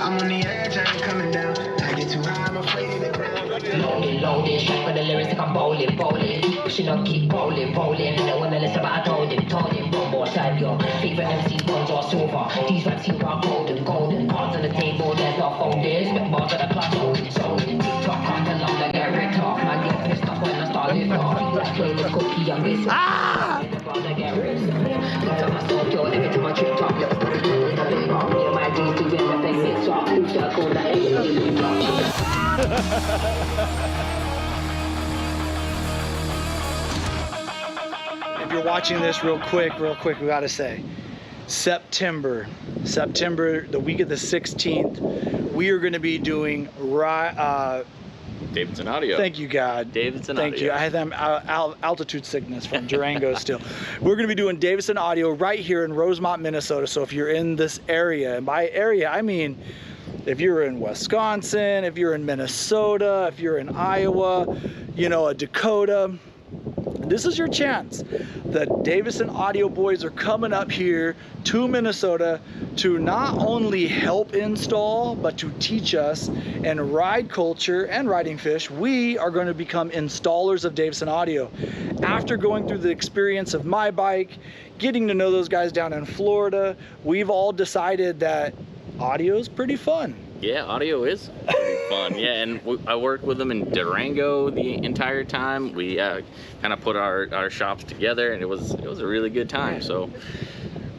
I'm on the edge, I ain't coming down. I get too high, I'm afraid of the ground. Loaded, shot for the lyrics like I'm bowling. Pushing up, keep rolling. Don't wanna listen, but I told him. One more time, your favorite MC bronze or silver. These raps here are golden. Cards on the table, there's no folders. Spit bars at the class, solding. TikTok, come along, I get ripped off. Man, get pissed off when I start living off. Like playing the cookie, I'm missing. I get ripped off. Every time I stop, yo, every time I trip top, yo, nothing wrong. Me and my D's doing the thing, mix up. Who's circle, that ain't If you're watching this real quick, we gotta say, September, the week of the 16th, we are gonna be doing Davidson Audio. Thank you, God. Davidson Thank Audio. you. I had them altitude sickness from Durango still. We're going to be doing Davidson Audio right here in Rosemount, Minnesota. So if you're in this area, and by area, I mean if you're in Wisconsin, if you're in Minnesota, if you're in Iowa, you know, a Dakota, this is your chance. The Davidson Audio boys are coming up here to Minnesota to not only help install, but to teach us in ride culture and Ridingfish. We are going to become installers of Davidson Audio. After going through the experience of my bike, getting to know those guys down in Florida, we've all decided that audio is pretty fun. Yeah, audio is pretty fun. Yeah, and I worked with them in Durango the entire time. We kind of put our shops together, and it was a really good time. So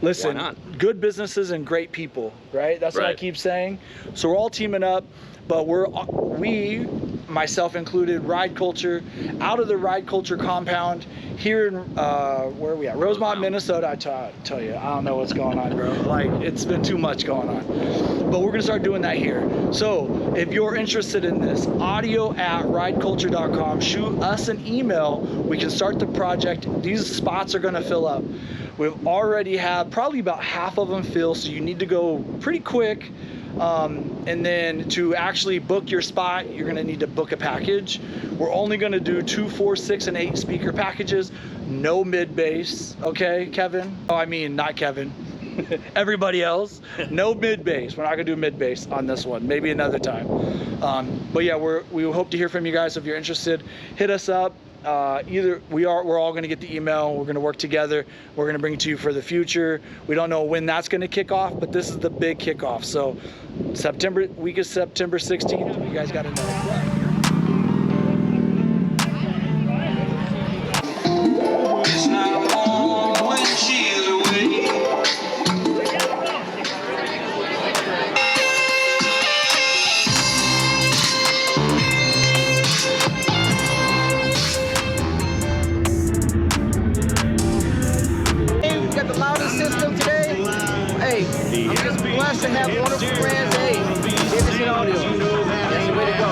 listen, why not? Good businesses and great people, right? That's what I keep saying. So we're all teaming up, but we, myself included, Ride Culture, out of the Ride Culture compound here in, where are we at? Rosemount, Minnesota. I tell you, I don't know what's going on, bro. Like, it's been too much going on. But we're gonna start doing that here. So if you're interested in this, audio@rideculture.com, shoot us an email. We can start the project. These spots are gonna fill up. We've already had probably about half of them fill, so you need to go pretty quick. And then to actually book your spot, you're gonna need to book a package. We're only gonna do 2, 4, 6, and 8 speaker packages. No mid bass, okay, Kevin? Oh, I mean, not Kevin. Everybody else, no mid bass. We're not gonna do mid bass on this one. Maybe another time. But yeah, we hope to hear from you guys. If you're interested, hit us up. We're all going to get the email. We're going to work together. We're going to bring it to you for the future. We don't know when that's going to kick off, but this is the big kickoff. So week of September 16th, you guys got to know. It's not home when she's away. Hey, we got the loudest system today. Hey, I'm just blessed to have wonderful friends. Hey, Davidson Audio. That's the way to go.